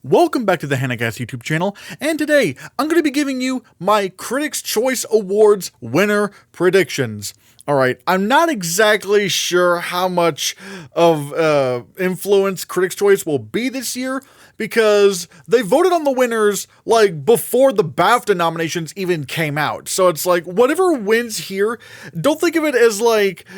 Welcome back to the Hannahcast YouTube channel, and today I'm going to be giving you my Critics' Choice Awards winner predictions. Alright, I'm not exactly sure how much of influence Critics' Choice will be this year, because they voted on the winners, like, before the BAFTA nominations even came out. So it's like, whatever wins here, don't think of it as, like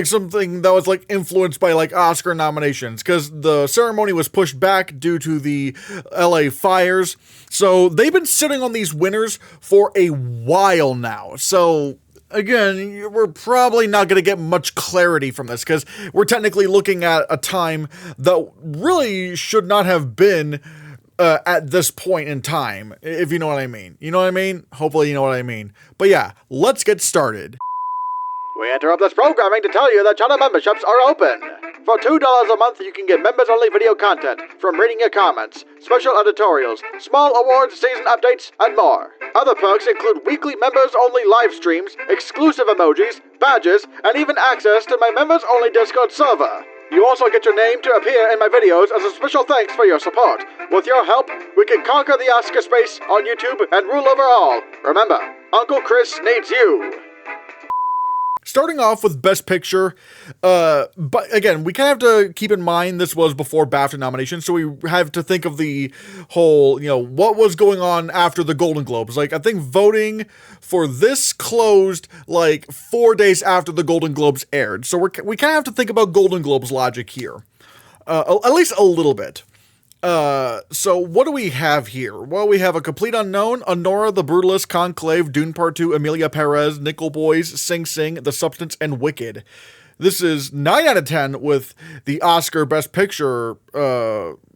something that was, like, influenced by, like, Oscar nominations, because the ceremony was pushed back due to the LA fires. So they've been sitting on these winners for a while now. So again, we're probably not going to get much clarity from this because we're technically looking at a time that really should not have been at this point in time, if you know what I mean. You know what I mean? Hopefully you know what I mean. But yeah, let's get started. We interrupt this programming to tell you that channel memberships are open. For $2 a month, you can get members-only video content, from reading your comments, special editorials, small awards season updates, and more. Other perks include weekly members-only live streams, exclusive emojis, badges, and even access to my members-only Discord server. You also get your name to appear in my videos as a special thanks for your support. With your help, we can conquer the Oscar space on YouTube and rule over all. Remember, Uncle Chris needs you. Starting off with Best Picture, but again, we kind of have to keep in mind this was before BAFTA nominations, so we have to think of the whole, what was going on after the Golden Globes. Like, I think voting for this closed, 4 days after the Golden Globes aired. So we kind of have to think about Golden Globes logic here, at least a little bit. So what do we have here? Well, we have A Complete Unknown, Anora, The Brutalist, Conclave, Dune Part 2, Emilia Perez, Nickel Boys, Sing Sing, The Substance, and Wicked. This is 9 out of 10 with the Oscar Best Picture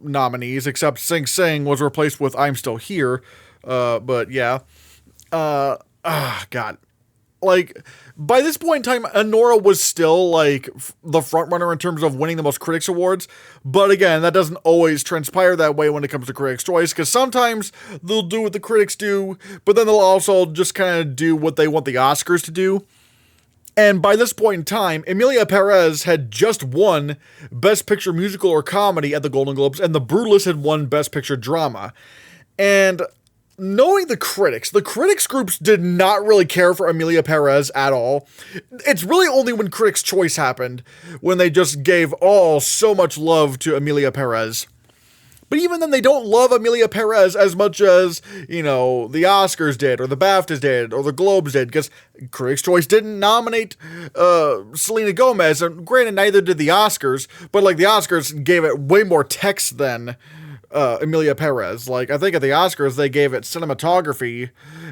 nominees, except Sing Sing was replaced with I'm Still Here. But yeah. God. By this point in time, Anora was still, the frontrunner in terms of winning the most Critics Awards, but again, that doesn't always transpire that way when it comes to Critics' Choice, because sometimes they'll do what the critics do, but then they'll also just kind of do what they want the Oscars to do. And by this point in time, Emilia Perez had just won Best Picture Musical or Comedy at the Golden Globes, and The Brutalist had won Best Picture Drama. And knowing the critics groups did not really care for Emilia Perez at all. It's really only when Critics' Choice happened, when they just gave so much love to Emilia Perez. But even then, they don't love Emilia Perez as much as, the Oscars did, or the BAFTAs did, or the Globes did, because Critics' Choice didn't nominate Selena Gomez, and granted, neither did the Oscars, but, the Oscars gave it way more text than Emilia Perez. I think at the Oscars, they gave it cinematography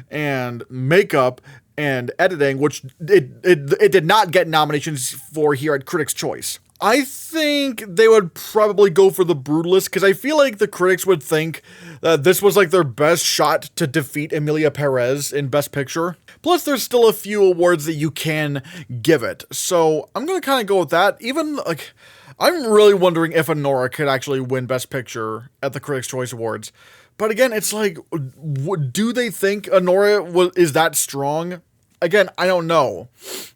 and makeup and editing, which it did not get nominations for here at Critics' Choice. I think they would probably go for The Brutalist, because I feel like the critics would think that this was their best shot to defeat Emilia Perez in Best Picture. Plus, there's still a few awards that you can give it. So I'm going to kind of go with that. Even, I'm really wondering if Anora could actually win Best Picture at the Critics' Choice Awards. But again, it's do they think Anora is that strong? Again, I don't know.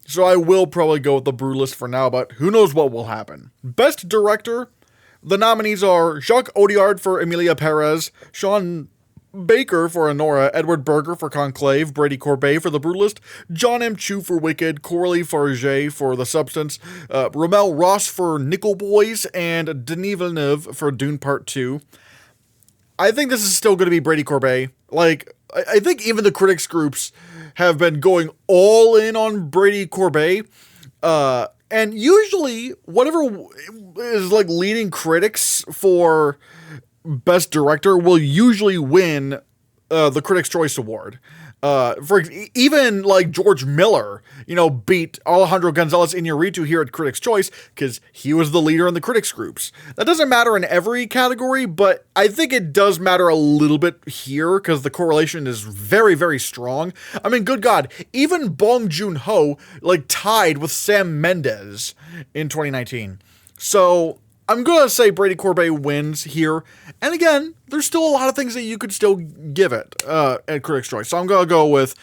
So I will probably go with The Brutalist for now, but who knows what will happen. Best Director, the nominees are Jacques Audiard for Emilia Perez, Sean Baker for Anora, Edward Berger for Conclave, Brady Corbet for The Brutalist, John M. Chu for Wicked, Coralie Farge for The Substance, Rommel Ross for Nickel Boys, and Denis Villeneuve for Dune Part 2. I think this is still going to be Brady Corbet. I think even the critics groups have been going all in on Brady Corbet. And usually, whatever is leading critics for Best Director will usually win the Critics' Choice Award. Even George Miller, beat Alejandro Gonzalez Iñárritu here at Critics' Choice because he was the leader in the critics groups. That doesn't matter in every category, but I think it does matter a little bit here because the correlation is very, very strong. I mean, good God, even Bong Joon-ho tied with Sam Mendes in 2019. So I'm going to say Brady Corbet wins here. And again, there's still a lot of things that you could still give it at Critics' Choice. So I'm going to go with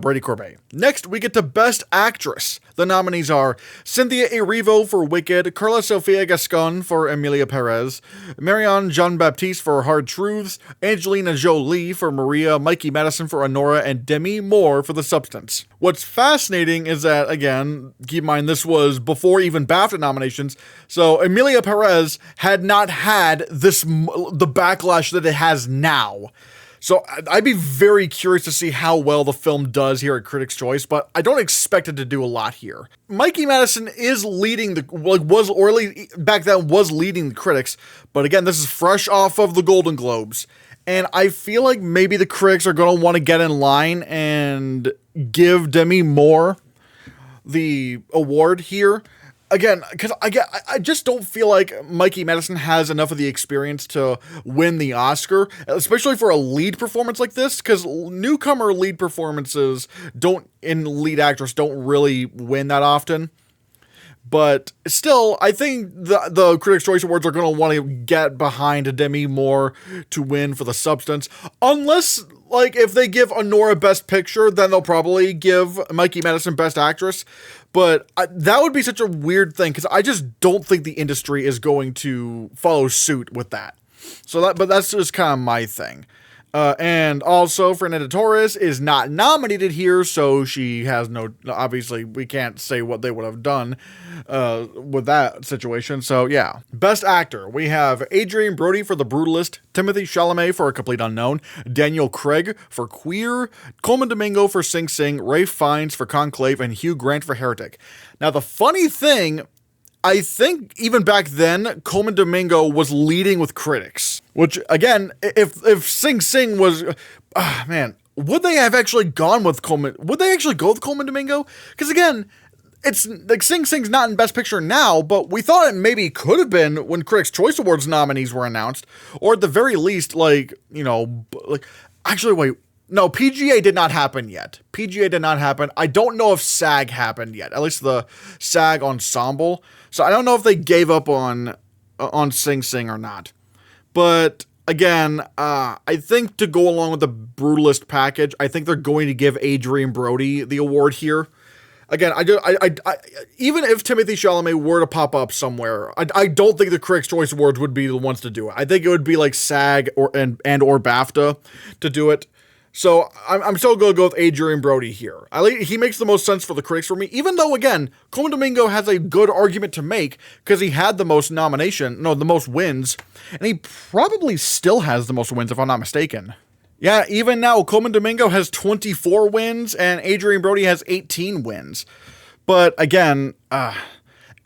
Brady Corbet. Next, we get to Best Actress. The nominees are Cynthia Erivo for Wicked, Carla Sofia Gascon for Emilia Perez, Marianne Jean-Baptiste for Hard Truths, Angelina Jolie for Maria, Mikey Madison for Honora, and Demi Moore for The Substance. What's fascinating is that, again, keep in mind this was before even BAFTA nominations, so Emilia Perez had not had the backlash that it has now. So I'd be very curious to see how well the film does here at Critics' Choice, but I don't expect it to do a lot here. Mikey Madison is leading back then was leading the critics, but again, this is fresh off of the Golden Globes. And I feel like maybe the critics are going to want to get in line and give Demi Moore the award here. Again, because I just don't feel like Mikey Madison has enough of the experience to win the Oscar, especially for a lead performance like this, because newcomer lead performances in lead actress don't really win that often. But still, I think the Critics' Choice Awards are going to want to get behind Demi Moore to win for The Substance. Unless, like, if they give Honora Best Picture, then they'll probably give Mikey Madison Best Actress. But that would be such a weird thing, because I just don't think the industry is going to follow suit with that. But that's just kind of my thing. And also, Fernanda Torres is not nominated here, so she has obviously, we can't say what they would have done with that situation. So, yeah. Best Actor. We have Adrien Brody for The Brutalist, Timothée Chalamet for A Complete Unknown, Daniel Craig for Queer, Coleman Domingo for Sing Sing, Ralph Fiennes for Conclave, and Hugh Grant for Heretic. Now, the funny thing, I think even back then, Coleman Domingo was leading with critics. Which, again, if Sing Sing was... man, would they have actually gone with Coleman... Would they actually go with Coleman Domingo? Because, again, it's like Sing Sing's not in Best Picture now, but we thought it maybe could have been when Critics' Choice Awards nominees were announced. Or at the very least, actually, wait... No, PGA did not happen yet. PGA did not happen. I don't know if SAG happened yet. At least the SAG Ensemble. So I don't know if they gave up on Sing Sing or not. But again, I think to go along with the Brutalist package, I think they're going to give Adrien Brody the award here. Again, I even if Timothée Chalamet were to pop up somewhere, I don't think the Critics' Choice Awards would be the ones to do it. I think it would be like SAG or BAFTA to do it. So I'm still going to go with Adrien Brody here. He makes the most sense for the critics for me, even though, again, Coleman Domingo has a good argument to make because he had the most the most wins, and he probably still has the most wins, if I'm not mistaken. Yeah, even now, Coleman Domingo has 24 wins, and Adrien Brody has 18 wins. But again,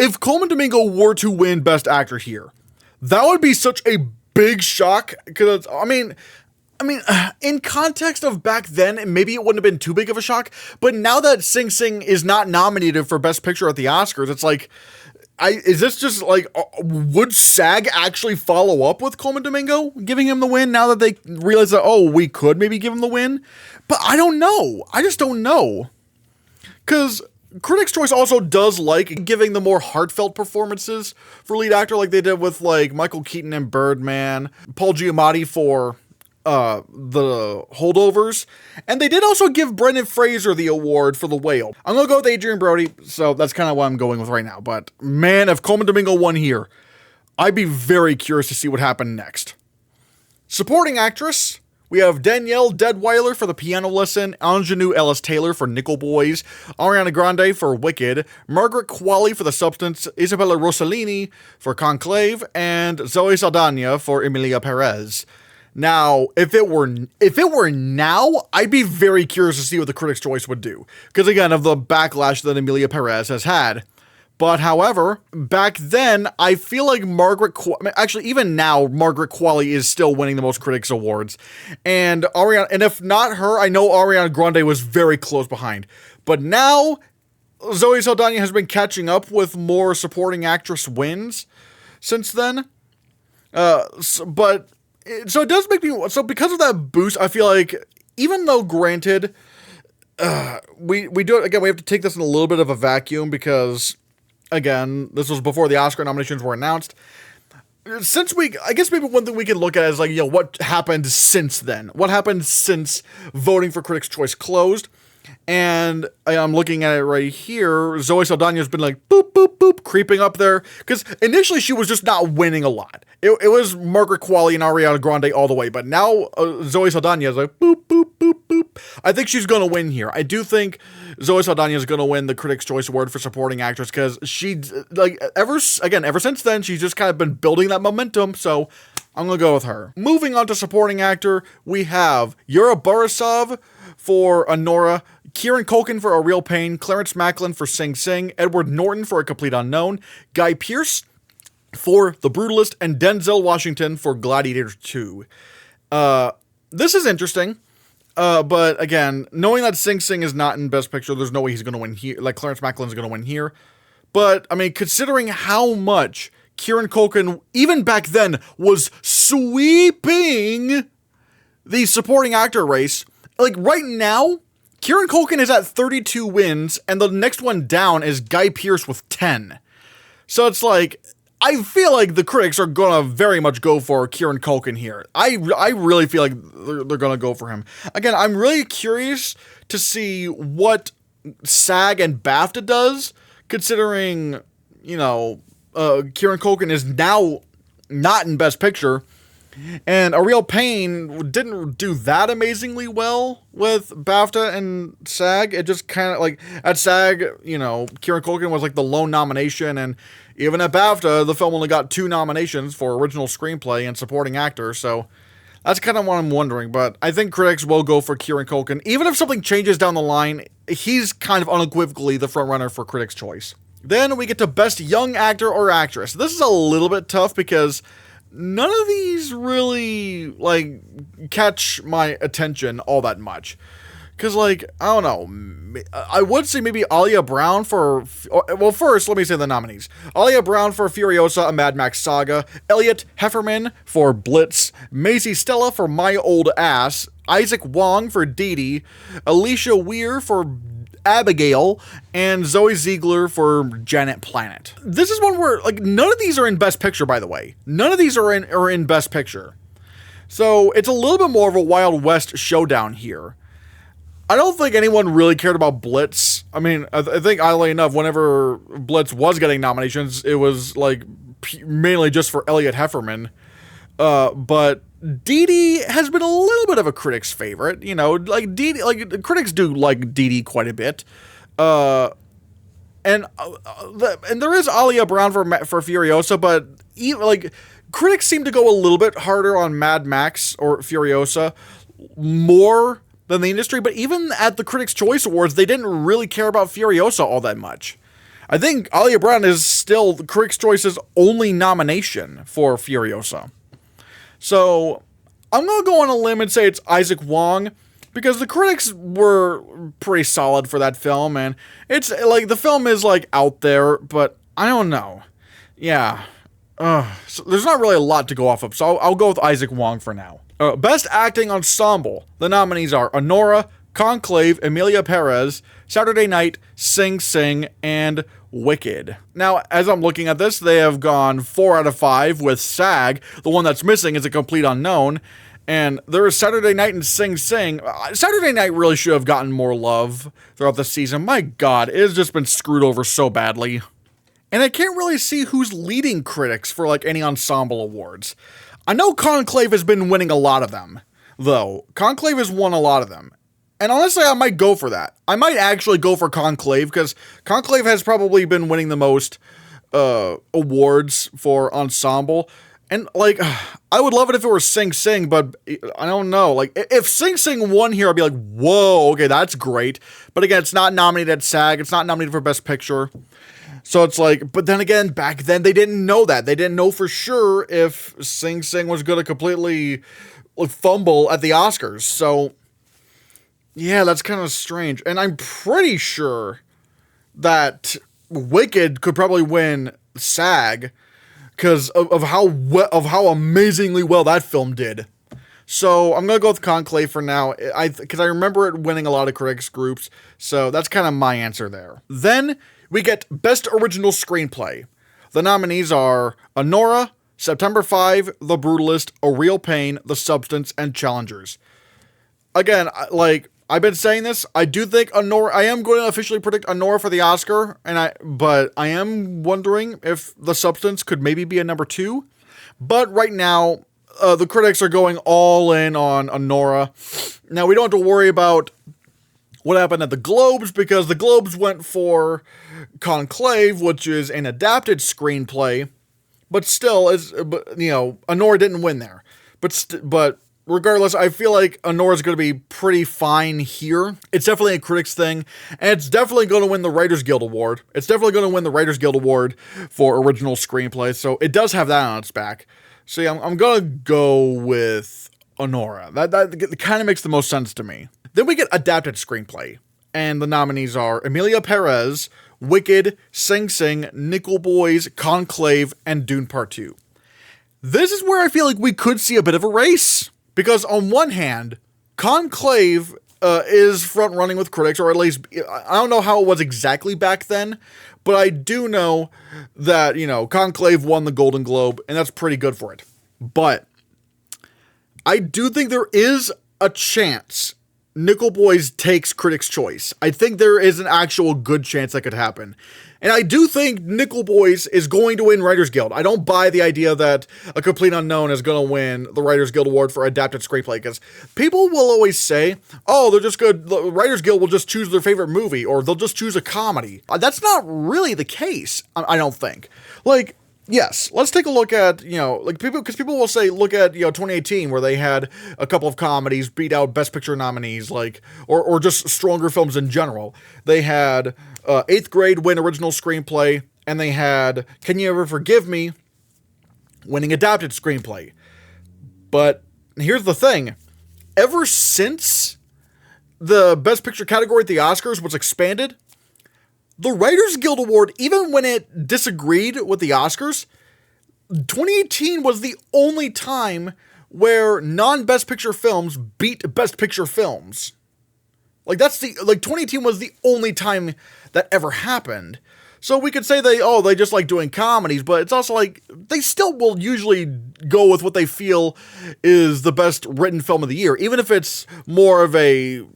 if Coleman Domingo were to win Best Actor here, that would be such a big shock, because, I mean, in context of back then, maybe it wouldn't have been too big of a shock, but now that Sing Sing is not nominated for Best Picture at the Oscars, it's like, is this just like, would SAG actually follow up with Coleman Domingo, giving him the win now that they realize that, we could maybe give him the win? But I don't know. I just don't know. Because Critics' Choice also does like giving the more heartfelt performances for lead actor, like they did with like Michael Keaton in Birdman, Paul Giamatti for The Holdovers, and they did also give Brendan Fraser the award for The Whale. I'm gonna go with Adrien Brody, so that's kind of what I'm going with right now. But man, if Coleman Domingo won here, I'd be very curious to see what happened next. Supporting actress, we have Danielle Deadwyler for The Piano Lesson, Ingenue Ellis Taylor for Nickel Boys, Ariana Grande for Wicked, Margaret Qualley for The Substance, Isabella Rossellini for Conclave, and Zoe Saldana for Emilia Perez. Now, if it were now, I'd be very curious to see what the Critics' Choice would do. Because again, of the backlash that Emilia Perez has had. But however, back then, I feel like even now, Margaret Qualley is still winning the most critics awards. And if not her, I know Ariana Grande was very close behind. But now, Zoe Saldana has been catching up with more supporting actress wins since then. So it does make me... So because of that boost, I feel like, even though granted, we do it... Again, we have to take this in a little bit of a vacuum because, again, this was before the Oscar nominations were announced. I guess maybe one thing we can look at is like, what happened since then? What happened since voting for Critics' Choice closed? And I'm looking at it right here. Zoe Saldana's been like, boop, boop, boop, creeping up there. Because initially she was just not winning a lot. It was Margaret Qualley and Ariana Grande all the way. But now Zoe Saldana is like, boop, boop, boop, boop. I think she's going to win here. I do think Zoe Saldana is going to win the Critics' Choice Award for Supporting Actress. Because she, like, ever since then, she's just kind of been building that momentum. So I'm going to go with her. Moving on to Supporting Actor, we have Yura Borisov for Anora, Kieran Culkin for A Real Pain, Clarence Macklin for Sing Sing, Edward Norton for A Complete Unknown, Guy Pearce for The Brutalist, and Denzel Washington for Gladiator 2. This is interesting, but again, knowing that Sing Sing is not in Best Picture, there's no way he's going to win here, like Clarence Macklin's going to win here. But, I mean, considering how much Kieran Culkin, even back then, was sweeping the supporting actor race, like right now, Kieran Culkin is at 32 wins, and the next one down is Guy Pearce with 10. So it's like, I feel like the critics are gonna very much go for Kieran Culkin here. I really feel like they're gonna go for him. Again, I'm really curious to see what SAG and BAFTA does, considering, Kieran Culkin is now not in Best Picture. And A Real Pain didn't do that amazingly well with BAFTA and SAG. It just kind of like at SAG, Kieran Culkin was like the lone nomination, and even at BAFTA, the film only got 2 nominations for original screenplay and supporting actor. So that's kind of what I'm wondering. But I think critics will go for Kieran Culkin. Even if something changes down the line, he's kind of unequivocally the frontrunner for Critics' Choice. Then we get to Best Young Actor or Actress. This is a little bit tough because none of these really, catch my attention all that much. Because, I don't know. I would say maybe Alia Brown for... Well, first, let me say the nominees. Alia Brown for Furiosa, A Mad Max Saga. Elliot Hefferman for Blitz. Maisie Stella for My Old Ass. Isaac Wong for Dee Dee. Alicia Weir for Abigail, and Zoe Ziegler for Janet Planet. This is one where, none of these are in Best Picture, by the way. None of these are in Best Picture. So, it's a little bit more of a Wild West showdown here. I don't think anyone really cared about Blitz. I mean, I think, oddly enough, whenever Blitz was getting nominations, it was, mainly just for Elliot Hefferman. But Dee Dee has been a little bit of a critic's favorite, Dee Dee, critics do like Dee Dee quite a bit. And there is Alia Brown for Furiosa, but even, critics seem to go a little bit harder on Mad Max or Furiosa more than the industry, but even at the Critics' Choice Awards, they didn't really care about Furiosa all that much. I think Alia Brown is still the Critics' Choice's only nomination for Furiosa. So, I'm going to go on a limb and say it's Isaac Wong, because the critics were pretty solid for that film, and it's, the film is, out there, but I don't know. Yeah. So there's not really a lot to go off of, so I'll go with Isaac Wong for now. Best Acting Ensemble. The nominees are Anora, Conclave, Emilia Perez, Saturday Night, Sing Sing, and Wicked. Now, as I'm looking at this, they have gone 4 out of 5 with SAG. The one that's missing is A Complete Unknown. And there is Saturday Night and Sing Sing. Saturday Night really should have gotten more love throughout the season. My God, it has just been screwed over so badly. And I can't really see who's leading critics for, any ensemble awards. I know Conclave has been winning a lot of them, though. Conclave has won a lot of them. And honestly, I might go for that. I might actually go for Conclave, because Conclave has probably been winning the most awards for ensemble. And, I would love it if it were Sing Sing, but I don't know. If Sing Sing won here, I'd be like, whoa, okay, that's great. But again, it's not nominated at SAG. It's not nominated for Best Picture. So it's but then again, back then, they didn't know that. They didn't know for sure if Sing Sing was going to completely fumble at the Oscars. So, yeah, that's kind of strange. And I'm pretty sure that Wicked could probably win SAG because of how amazingly well that film did. So I'm going to go with Conclave for now, because I remember it winning a lot of critics groups. So that's kind of my answer there. Then we get Best Original Screenplay. The nominees are Anora, September 5, The Brutalist, A Real Pain, The Substance, and Challengers. Again, I've been saying this. I do think Anora. I am going to officially predict Anora for the Oscar, but I am wondering if The Substance could maybe be a number 2. But right now, the critics are going all in on Anora. Now we don't have to worry about what happened at the Globes, because the Globes went for Conclave, which is an adapted screenplay, but still, Anora didn't win there. But regardless, I feel like Anora's going to be pretty fine here. It's definitely a critics thing, and it's definitely going to win the Writers Guild Award. It's definitely going to win the Writers Guild Award for original screenplay, so it does have that on its back. So yeah, I'm going to go with Anora. That kind of makes the most sense to me. Then we get adapted screenplay, and the nominees are Emilia Perez, Wicked, Sing Sing, Nickel Boys, Conclave, and Dune Part 2. This is where I feel like we could see a bit of a race. Because on one hand, Conclave is front-running with critics, or at least, I don't know how it was exactly back then, but I do know that, Conclave won the Golden Globe, and that's pretty good for it. But I do think there is a chance Nickel Boys takes Critics' Choice. I think there is an actual good chance that could happen. And I do think Nickel Boys is going to win Writers Guild. I don't buy the idea that A Complete Unknown is going to win the Writers Guild Award for Adapted Screenplay, because people will always say, oh, they're just good. The Writers Guild will just choose their favorite movie, or they'll just choose a comedy. That's not really the case, I don't think. Yes, let's take a look at, people will say, look at, 2018, where they had a couple of comedies beat out Best Picture nominees, or just stronger films in general. They had 8th Grade win Original Screenplay, and they had Can You Ever Forgive Me winning Adapted Screenplay. But here's the thing. Ever since the Best Picture category at the Oscars was expanded, the Writers Guild Award, even when it disagreed with the Oscars, 2018 was the only time where non-Best Picture films beat Best Picture films. 2018 was the only time that ever happened. So we could say they just like doing comedies, but it's also they still will usually go with what they feel is the best written film of the year, even if it's more of a,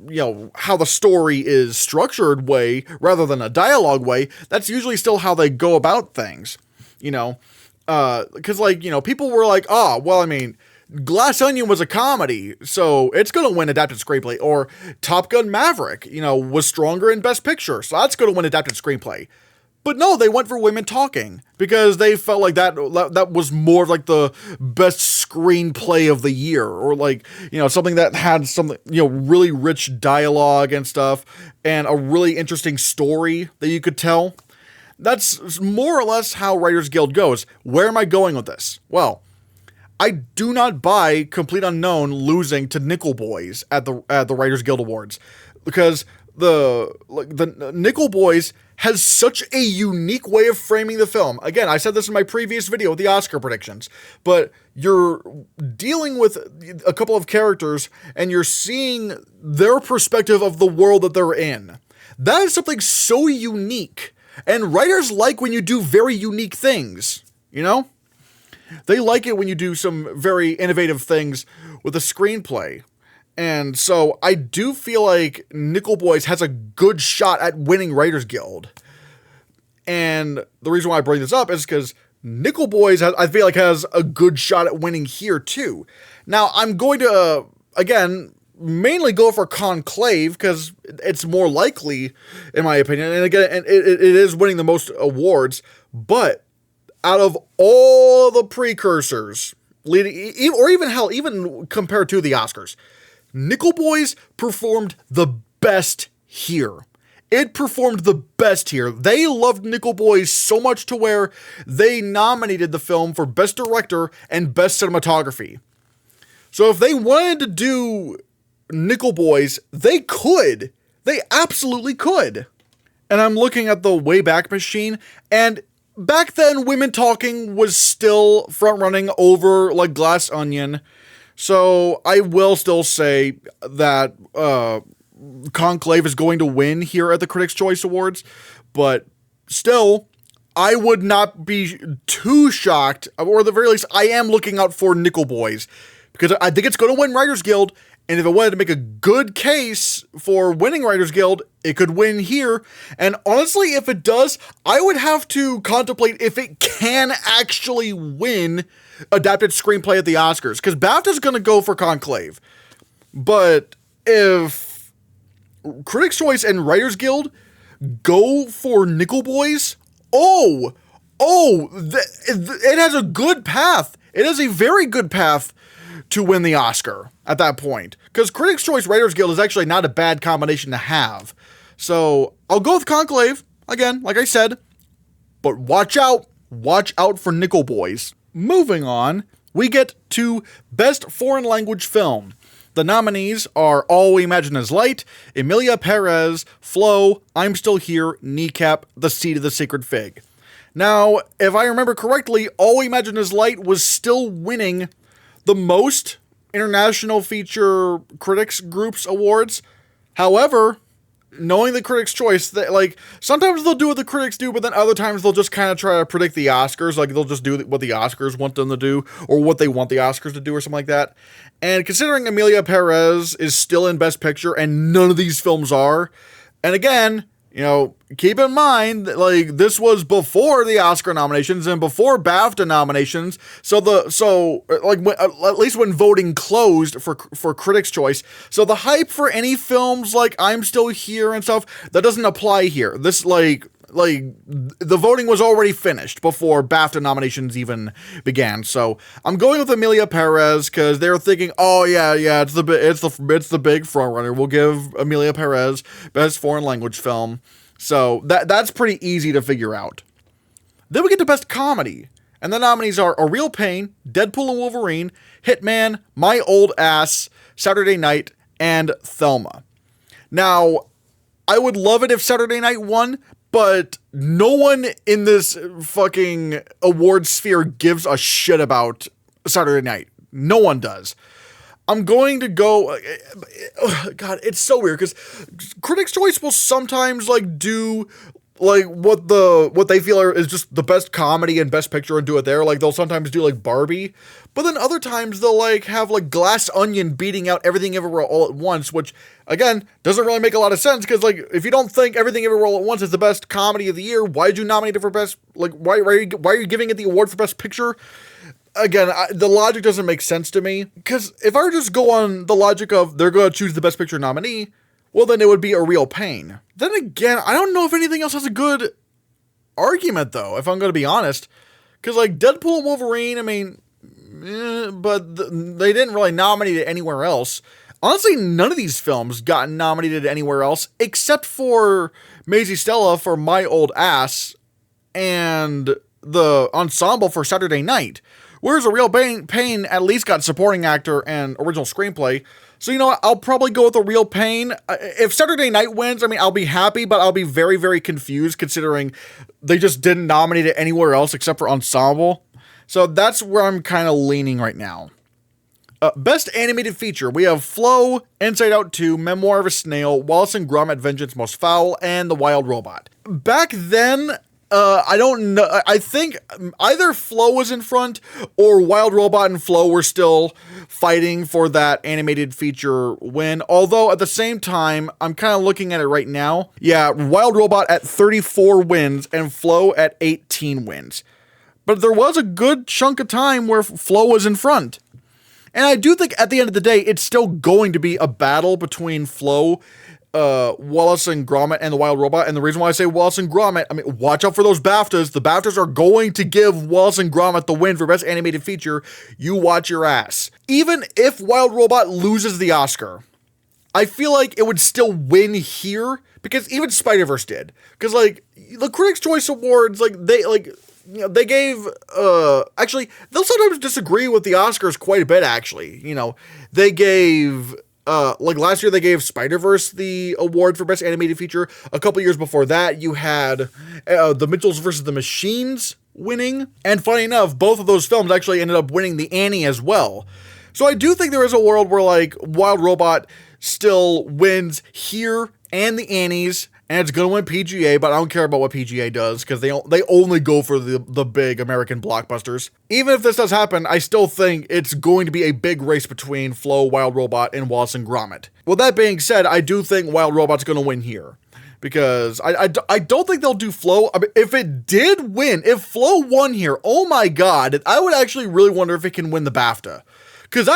how the story is structured way rather than a dialogue way. That's usually still how they go about things, because people were like, oh, well, Glass Onion was a comedy, so it's going to win Adapted Screenplay. Or Top Gun Maverick, was stronger in Best Picture, so that's going to win Adapted Screenplay. But no, they went for Women Talking, because they felt like that was more like the best screenplay of the year, or something that had some, really rich dialogue and stuff, and a really interesting story that you could tell. That's more or less how Writers Guild goes. Where am I going with this? Well, I do not buy Complete Unknown losing to Nickel Boys at the Writers Guild Awards, because the Nickel Boys has such a unique way of framing the film. Again, I said this in my previous video with the Oscar predictions, but you're dealing with a couple of characters and you're seeing their perspective of the world that they're in. That is something so unique, and writers like when you do very unique things, They like it when you do some very innovative things with a screenplay. And so I do feel like Nickel Boys has a good shot at winning Writers Guild. And the reason why I bring this up is because Nickel Boys, I feel like, has a good shot at winning here too. Now, I'm going to, again, mainly go for Conclave, because it's more likely, in my opinion. And again, it is winning the most awards. But out of all the precursors, leading, or even compared to the Oscars, Nickel Boys performed the best here. It performed the best here. They loved Nickel Boys so much to where they nominated the film for Best Director and Best Cinematography. So if they wanted to do Nickel Boys, they could. They absolutely could. And I'm looking at the Wayback Machine, and back then, Women Talking was still front-running over Glass Onion. So I will still say that Conclave is going to win here at the Critics' Choice Awards, but still, I would not be too shocked, or at the very least, I am looking out for Nickel Boys, because I think it's going to win Writers Guild, and if it wanted to make a good case for winning Writers Guild, it could win here. And honestly, if it does, I would have to contemplate if it can actually win Adapted Screenplay at the Oscars, because BAFTA's going to go for Conclave. But if Critics' Choice and Writers Guild go for Nickel Boys, it has a good path. It has a very good path to win the Oscar at that point. Because Critics' Choice Writers Guild is actually not a bad combination to have. So I'll go with Conclave, again, like I said. But watch out for Nickel Boys. Moving on, we get to Best Foreign Language Film. The nominees are All We Imagine Is Light, Emilia Perez, Flow, I'm Still Here, Kneecap, The Seed of the Sacred Fig. Now, if I remember correctly, All We Imagine Is Light was still winning the most International Feature Critics Groups awards. However, knowing the Critics' Choice, sometimes they'll do what the critics do, but then other times they'll just kind of try to predict the Oscars. Like, they'll just do what the Oscars want them to do, or what they want the Oscars to do, or something like that. And considering Emilia Perez is still in Best Picture, and none of these films are, and again, keep in mind that, this was before the Oscar nominations and before BAFTA nominations. At least when voting closed for Critics' Choice. So the hype for any films like I'm Still Here and stuff, that doesn't apply here. This, the voting was already finished before BAFTA nominations even began. So I'm going with Emilia Perez because they're thinking, oh yeah, it's the big front runner. We'll give Emilia Perez Best Foreign Language Film. So that's pretty easy to figure out. Then we get to Best Comedy, and the nominees are A Real Pain, Deadpool and Wolverine, Hitman, My Old Ass, Saturday Night, and Thelma. Now, I would love it if Saturday Night won, but no one in this fucking award sphere gives a shit about Saturday Night. No one does. I'm going to go... God, it's so weird, because Critics' Choice will sometimes, do... what they feel is just the best comedy and best picture and do it there. They'll sometimes do, Barbie. But then other times they'll, have, Glass Onion beating out Everything Everywhere All at Once, which, again, doesn't really make a lot of sense, because, if you don't think Everything Everywhere All at Once is the best comedy of the year, why did you nominate it for best... why are you giving it the award for best picture? Again, the logic doesn't make sense to me, because if I were just go on the logic of they're going to choose the best picture nominee, well, then it would be A Real Pain. Then again, I don't know if anything else has a good argument, though, if I'm going to be honest. Because, Deadpool and Wolverine, but they didn't really nominate it anywhere else. Honestly, none of these films got nominated anywhere else, except for Maisie Stella for My Old Ass, and the ensemble for Saturday Night. Whereas A Real Pain at least got supporting actor and original screenplay. So, what? I'll probably go with A Real Pain. If Saturday Night wins, I'll be happy, but I'll be very, very confused considering they just didn't nominate it anywhere else except for ensemble. So that's where I'm kind of leaning right now. Best Animated Feature. We have Flow, Inside Out 2, Memoir of a Snail, Wallace and Gromit: Vengeance Most Foul, and The Wild Robot. Back then... I don't know. I think either Flow was in front or Wild Robot and Flow were still fighting for that animated feature win. Although at the same time, I'm kind of looking at it right now. Yeah, Wild Robot at 34 wins and Flow at 18 wins. But there was a good chunk of time where Flow was in front. And I do think at the end of the day, it's still going to be a battle between Flow, Wallace and Gromit, and The Wild Robot. And the reason why I say Wallace and Gromit, watch out for those BAFTAs. The BAFTAs are going to give Wallace and Gromit the win for Best Animated Feature. You watch your ass. Even if Wild Robot loses the Oscar, I feel like it would still win here, because even Spider-Verse did. Because, the Critics' Choice Awards, they gave, actually, they'll sometimes disagree with the Oscars quite a bit, actually. They gave... last year they gave Spider-Verse the award for Best Animated Feature. A couple years before that, you had The Mitchells vs. the Machines winning. And funny enough, both of those films actually ended up winning the Annie as well. So I do think there is a world where, Wild Robot still wins here and the Annies, and it's going to win PGA, but I don't care about what PGA does because they only go for the big American blockbusters. Even if this does happen, I still think it's going to be a big race between Flow, Wild Robot, and Wallace and Gromit. Well, that being said, I do think Wild Robot's going to win here because I don't think they'll do Flow. I mean, if it did win, if Flow won here, oh my God, I would actually really wonder if it can win the BAFTA. Because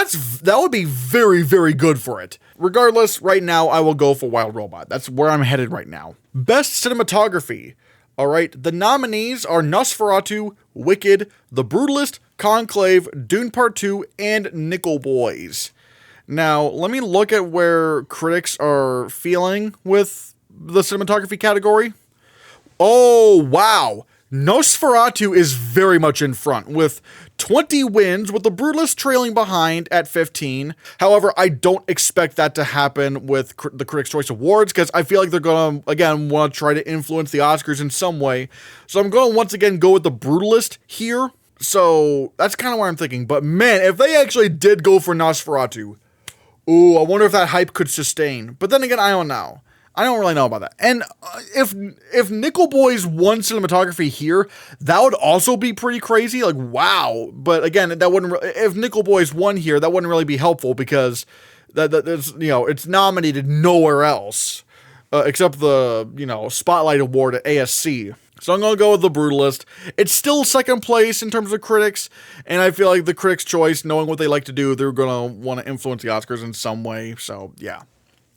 that would be very, very good for it. Regardless, right now, I will go for Wild Robot. That's where I'm headed right now. Best Cinematography. All right, the nominees are Nosferatu, Wicked, The Brutalist, Conclave, Dune Part 2, and Nickel Boys. Now, let me look at where critics are feeling with the cinematography category. Oh, wow. Nosferatu is very much in front with 20 wins, with The Brutalist trailing behind at 15. However, I don't expect that to happen with the Critics' Choice Awards because I feel like they're going to, again, want to try to influence the Oscars in some way. So I'm going to once again go with The Brutalist here. So that's kind of what I'm thinking. But man, if they actually did go for Nosferatu, ooh, I wonder if that hype could sustain. But then again, I don't know. I don't really know about that. And if Nickel Boys won cinematography here, that would also be pretty crazy. Like, wow. But again, that wouldn't. If Nickel Boys won here, that wouldn't really be helpful because that's, it's nominated nowhere else except the Spotlight Award at ASC. So I'm gonna go with The Brutalist. It's still second place in terms of critics, and I feel like the Critics' Choice, knowing what they like to do, they're gonna want to influence the Oscars in some way. So yeah.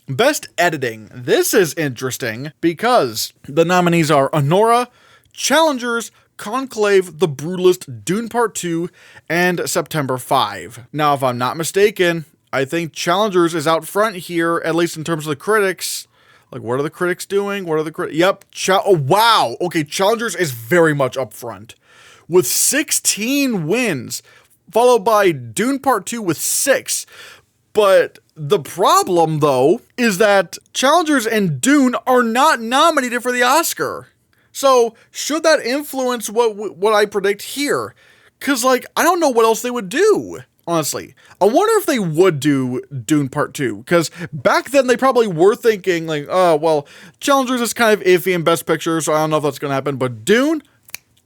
Best Editing. This is interesting because the nominees are Anora, Challengers, Conclave, The Brutalist, Dune Part 2, and September 5. Now, if I'm not mistaken, I think Challengers is out front here, at least in terms of the critics. Like, what are the critics doing? What are the critics? Yep. Oh, wow. Okay, Challengers is very much up front with 16 wins, followed by Dune Part 2 with 6. But the problem, though, is that Challengers and Dune are not nominated for the Oscar. So, should that influence what I predict here? Because, I don't know what else they would do, honestly. I wonder if they would do Dune Part 2. Because back then, they probably were thinking, Challengers is kind of iffy in Best Picture, so I don't know if that's going to happen. But Dune?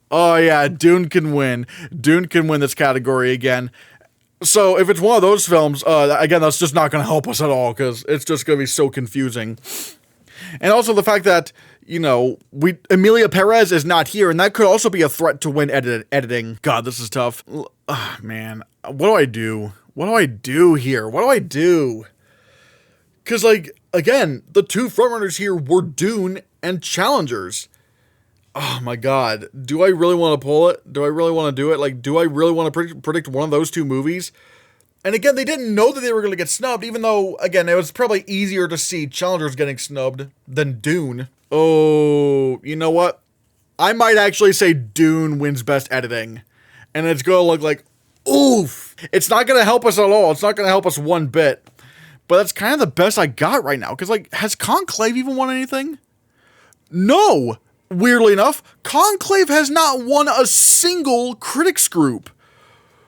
Oh, yeah, Dune can win. Dune can win this category again. So if it's one of those films, again, that's just not going to help us at all because it's just going to be so confusing. And also the fact that, Emilia Perez is not here, and that could also be a threat to win editing. God, this is tough. Man, what do I do? What do I do here? What do I do? Because, again, the two frontrunners here were Dune and Challengers. Oh my God. Do I really want to pull it? Do I really want to do it? Do I really want to predict one of those two movies? And again, they didn't know that they were going to get snubbed, even though, again, it was probably easier to see Challengers getting snubbed than Dune. Oh, you know what? I might actually say Dune wins Best Editing. And it's going to look like, oof. It's not going to help us at all. It's not going to help us one bit. But that's kind of the best I got right now. Because, has Conclave even won anything? No! Weirdly enough, Conclave has not won a single critics group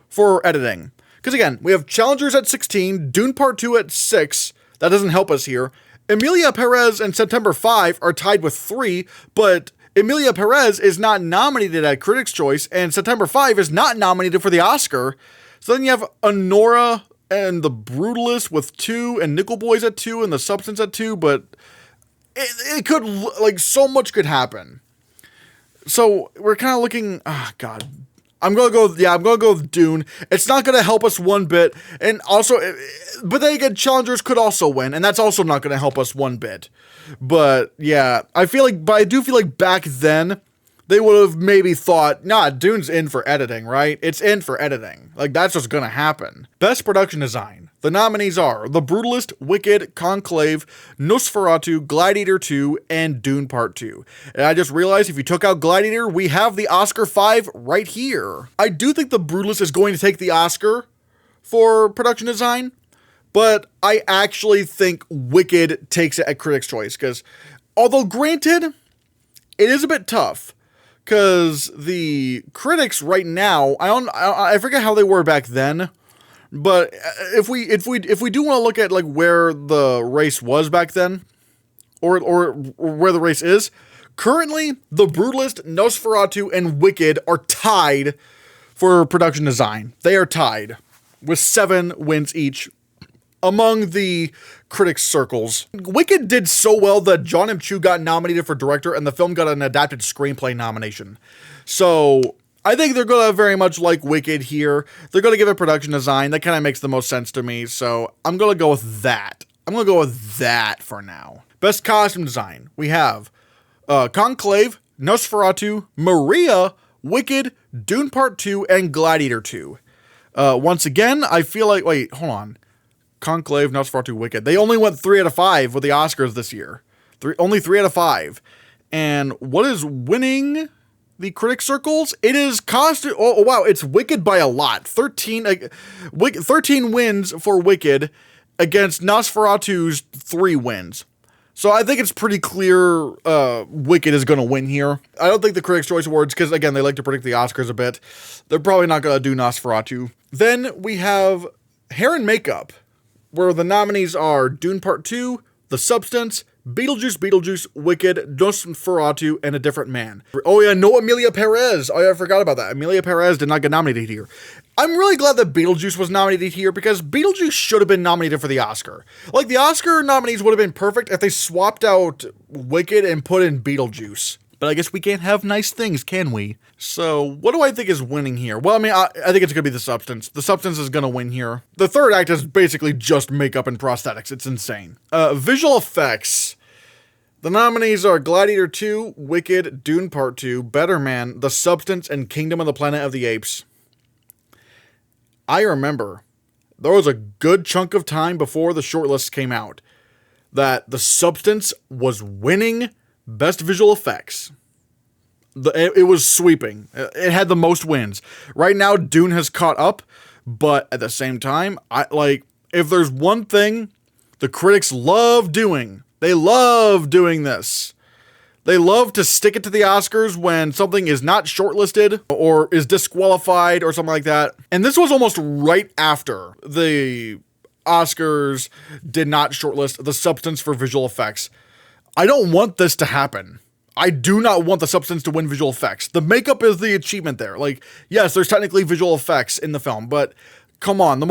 for editing. Because again, we have Challengers at 16, Dune Part 2 at 6. That doesn't help us here. Emilia Perez and September 5 are tied with 3, but Emilia Perez is not nominated at Critics' Choice, and September 5 is not nominated for the Oscar. So then you have Anora and The Brutalist with 2, and Nickel Boys at 2, and The Substance at 2, but it could, so much could happen. So we're kind of looking, God. I'm going to go with Dune. It's not going to help us one bit. And also, but then again, Challengers could also win, and that's also not going to help us one bit. But yeah, I do feel like back then, they would have maybe thought, nah, Dune's in for editing, right? It's in for editing. That's just going to happen. Best Production Design. The nominees are The Brutalist, Wicked, Conclave, Nosferatu, Gladiator 2, and Dune Part 2. And I just realized if you took out Gladiator, we have the Oscar 5 right here. I do think The Brutalist is going to take the Oscar for production design, but I actually think Wicked takes it at Critics' Choice, because although granted, it is a bit tough. Because the critics right now, I forget how they were back then, but if we do want to look at where the race was back then, or where the race is. Currently, The Brutalist, Nosferatu, and Wicked are tied for production design. They are tied with 7 wins each among the critics' circles. Wicked did so well that John M. Chu got nominated for director, and the film got an adapted screenplay nomination. So I think they're going to very much like Wicked here. They're going to give it production design. That kind of makes the most sense to me. So I'm going to go with that. I'm going to go with that for now. Best costume design. We have Conclave, Nosferatu, Maria, Wicked, Dune Part 2, and Gladiator 2. Once again, I feel like... Wait, hold on. Conclave, Nosferatu, Wicked. They only went 3 out of 5 with the Oscars this year. Only 3 out of 5. And what is winning the critic circles? It is costume... Oh, wow, it's Wicked by a lot. 13 wins for Wicked against Nosferatu's 3 wins. So I think it's pretty clear Wicked is going to win here. I don't think the Critics' Choice Awards, because again, they like to predict the Oscars a bit. They're probably not going to do Nosferatu. Then we have Hair and Makeup, where the nominees are Dune Part 2, The Substance, Beetlejuice, Wicked, Nosferatu, and A Different Man. Oh yeah, no Emilia Perez. Oh yeah, I forgot about that. Emilia Perez did not get nominated here. I'm really glad that Beetlejuice was nominated here because Beetlejuice should have been nominated for the Oscar. Like, the Oscar nominees would have been perfect if they swapped out Wicked and put in Beetlejuice. But I guess we can't have nice things, can we? So, what do I think is winning here? Well, I mean, I think it's going to be The Substance. The Substance is going to win here. The third act is basically just makeup and prosthetics. It's insane. Visual effects. The nominees are Gladiator 2, Wicked, Dune Part 2, Better Man, The Substance, and Kingdom of the Planet of the Apes. I remember there was a good chunk of time before the shortlists came out that The Substance was winning Best Visual Effects. It was sweeping. It had the most wins. Right now, Dune has caught up, but at the same time, if there's one thing the critics love doing, they love doing this. They love to stick it to the Oscars when something is not shortlisted or is disqualified or something like that. And this was almost right after the Oscars did not shortlist The Substance for visual effects. I don't want this to happen. I do not want The Substance to win visual effects. The makeup is the achievement there. Like, yes, there's technically visual effects in the film, but come on, the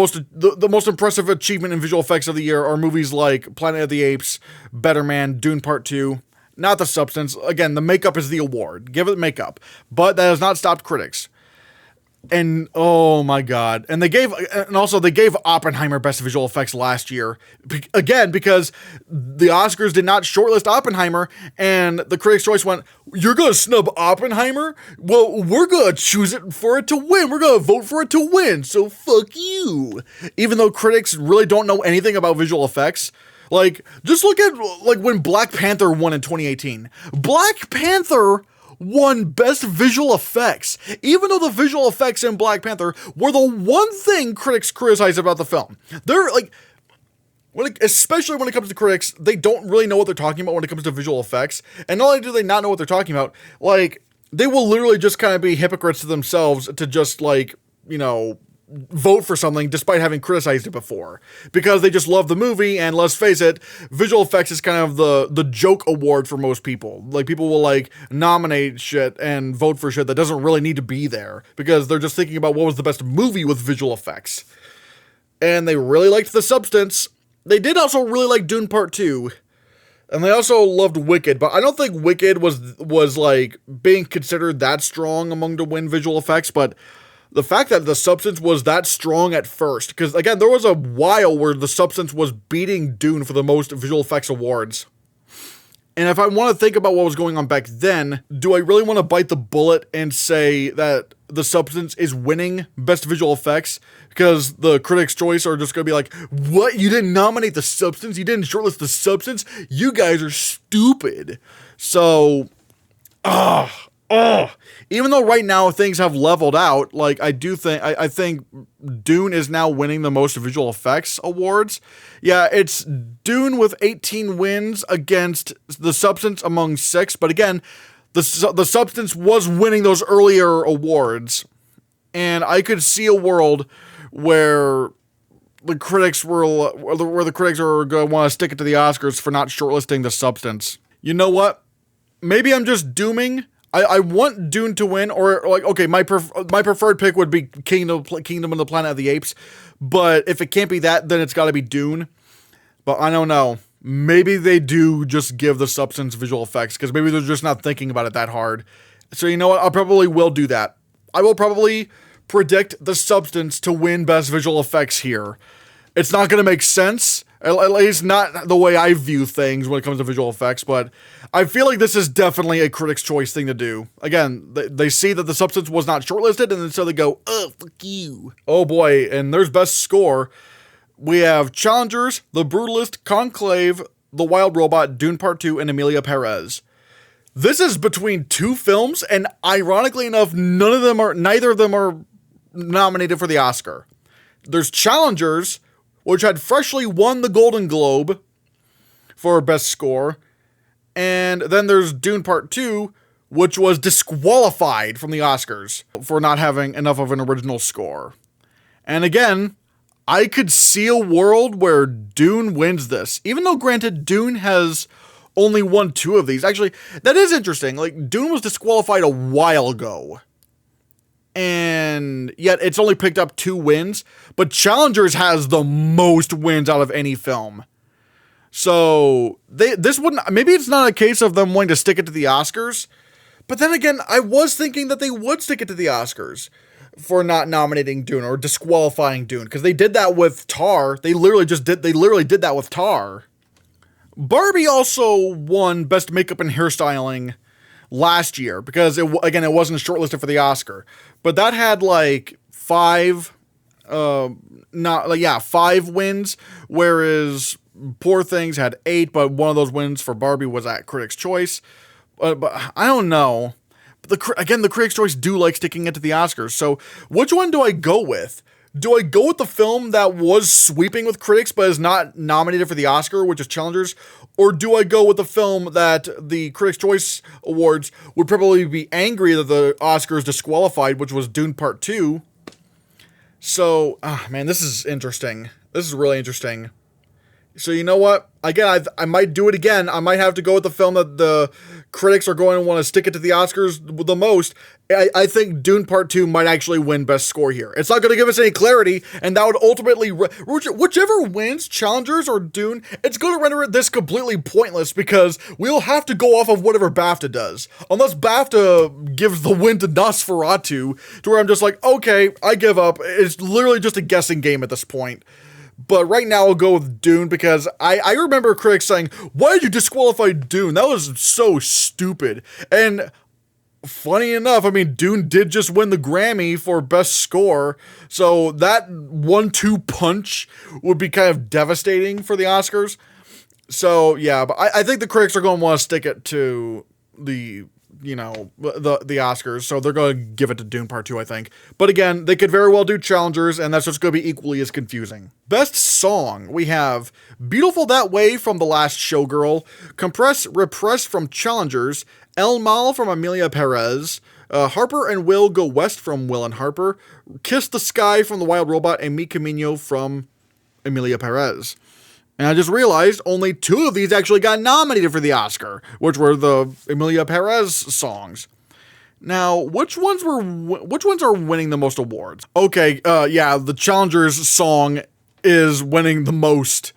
most impressive achievement in visual effects of the year are movies like Planet of the Apes, Better Man, Dune Part 2. Not The Substance. Again, the makeup is the award. Give it makeup. But that has not stopped critics. And, oh my god. And they gave Oppenheimer Best Visual Effects last year. Again, because the Oscars did not shortlist Oppenheimer, and the Critics' Choice went, you're gonna snub Oppenheimer? Well, we're gonna choose it for it to win. We're gonna vote for it to win, so fuck you. Even though critics really don't know anything about visual effects. Like, just look at, like, when Black Panther won in 2018. Black Panther won Best Visual Effects, even though the visual effects in Black Panther were the one thing critics criticized about the film. They're, like, especially when it comes to critics, they don't really know what they're talking about when it comes to visual effects. And not only do they not know what they're talking about, like, they will literally just kind of be hypocrites to themselves to just, like, you know, vote for something despite having criticized it before because they just love the movie. And let's face it, visual effects is kind of the joke award for most people. Like, people will like nominate shit and vote for shit that doesn't really need to be there because they're just thinking about what was the best movie with visual effects. And they really liked The Substance. They did also really like Dune Part 2. And they also loved Wicked, but I don't think Wicked was like being considered that strong among to win visual effects, but the fact that The Substance was that strong at first, because again, there was a while where The Substance was beating Dune for the most visual effects awards. And if I want to think about what was going on back then, do I really want to bite the bullet and say that The Substance is winning Best Visual Effects? Because the Critics' Choice are just going to be like, what? You didn't nominate The Substance? You didn't shortlist The Substance? You guys are stupid. So, even though right now things have leveled out, like I think Dune is now winning the most visual effects awards. Yeah, it's Dune with 18 wins against The Substance among 6, but again, the Substance was winning those earlier awards, and I could see a world where the critics where the critics are going to want to stick it to the Oscars for not shortlisting The Substance. You know what? Maybe I'm just dooming. I want Dune to win, or like, okay, my preferred pick would be Kingdom of the Planet of the Apes, but if it can't be that, then it's got to be Dune. But I don't know. Maybe they do just give The Substance visual effects, because maybe they're just not thinking about it that hard. So you know what? I probably will do that. I will probably predict The Substance to win Best Visual Effects here. It's not going to make sense, at least not the way I view things when it comes to visual effects, but I feel like this is definitely a Critics' Choice thing to do. Again, they see that The Substance was not shortlisted, and then so they go, oh, fuck you. Oh boy, and there's Best Score. We have Challengers, The Brutalist, Conclave, The Wild Robot, Dune Part 2, and Emilia Perez. This is between two films, and ironically enough, neither of them are nominated for the Oscar. There's Challengers, which had freshly won the Golden Globe for Best Score, and then there's Dune Part 2, which was disqualified from the Oscars for not having enough of an original score. And again, I could see a world where Dune wins this, even though granted Dune has only won 2 of these. Actually, that is interesting. Like, Dune was disqualified a while ago, and yet it's only picked up 2 wins, but Challengers has the most wins out of any film. So this wouldn't, maybe it's not a case of them wanting to stick it to the Oscars, but then again, I was thinking that they would stick it to the Oscars for not nominating Dune or disqualifying Dune, because they did that with Tar. They literally did that with Tar. Barbie also won Best Makeup and Hairstyling last year, because it wasn't shortlisted for the Oscar, but that had like 5 wins, whereas Poor Things had 8, but one of those wins for Barbie was at Critics' Choice. But I don't know. But the Critics' Choice do like sticking it to the Oscars. So which one do I go with? Do I go with the film that was sweeping with critics but is not nominated for the Oscar, which is Challengers? Or do I go with the film that the Critics' Choice Awards would probably be angry that the Oscars disqualified, which was Dune Part 2? So, man, this is interesting. This is really interesting. So you know what? Again, I might do it again. I might have to go with the film that the critics are going to want to stick it to the Oscars the most. I think Dune Part 2 might actually win Best Score here. It's not going to give us any clarity, and that would ultimately, whichever wins, Challengers or Dune, it's going to render this completely pointless, because we'll have to go off of whatever BAFTA does. Unless BAFTA gives the win to Nosferatu, to where I'm just like, okay, I give up. It's literally just a guessing game at this point. But right now I'll go with Dune, because I remember critics saying, why did you disqualify Dune? That was so stupid. And funny enough, I mean, Dune did just win the Grammy for Best Score, so that 1-2 punch would be kind of devastating for the Oscars. So yeah, but I think the critics are going to want to stick it to the Oscars, so they're going to give it to Dune Part 2, I think. But again, they could very well do Challengers, and that's just going to be equally as confusing. Best Song, we have Beautiful That Way from The Last Showgirl, Compress Repress from Challengers, El Mal from Emilia Perez, Harper and Will Go West from Will and Harper, Kiss the Sky from The Wild Robot, and Mi Camino from Emilia Perez. And I just realized only 2 of these actually got nominated for the Oscar, which were the Emilia Perez songs. Now, which ones are winning the most awards? Okay, the Challengers song is winning the most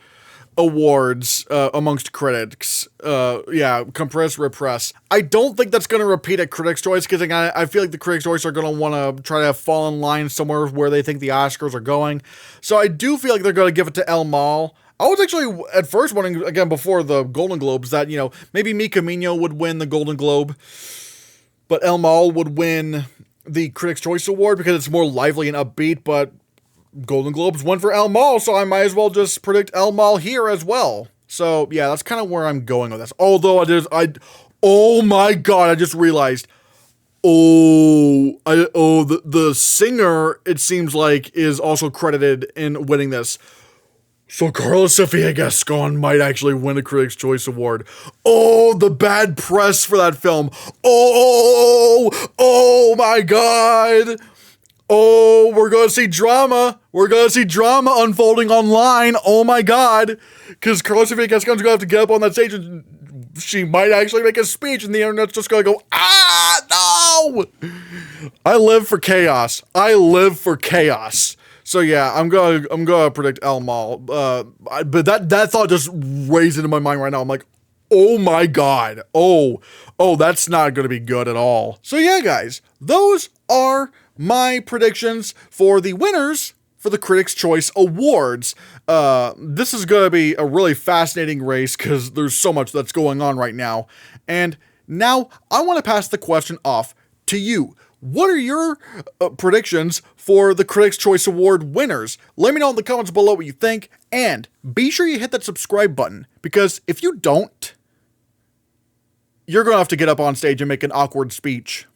awards amongst critics. Compress, Repress. I don't think that's going to repeat at Critics' Choice, because I feel like the Critics' Choice are going to want to try to fall in line somewhere where they think the Oscars are going. So I do feel like they're going to give it to El Mal. I was actually at first wondering, again, before the Golden Globes, that, maybe Mi Camino would win the Golden Globe, but El Mal would win the Critics' Choice Award because it's more lively and upbeat, but Golden Globes won for El Mal, so I might as well just predict El Mal here as well. So, yeah, that's kind of where I'm going with this. Although oh my god, I just realized, the singer, it seems like, is also credited in winning this. So Carla Sofia Gascon might actually win a Critics' Choice Award. Oh, the bad press for that film. Oh my god. Oh, we're going to see drama. We're going to see drama unfolding online. Oh my God. Because Carlos Sofia Gascon's going to have to get up on that stage and she might actually make a speech and the internet's just going to go, no! I live for chaos. I live for chaos. So yeah, I'm gonna predict El Mal. But that thought just raised into my mind right now. I'm like, oh my God. Oh, that's not gonna be good at all. So yeah, guys, those are my predictions for the winners for the Critics' Choice Awards. This is gonna be a really fascinating race because there's so much that's going on right now. And now I want to pass the question off to you. What are your predictions for the Critics' Choice Award winners? Let me know in the comments below what you think, and be sure you hit that subscribe button, because if you don't, you're going to have to get up on stage and make an awkward speech.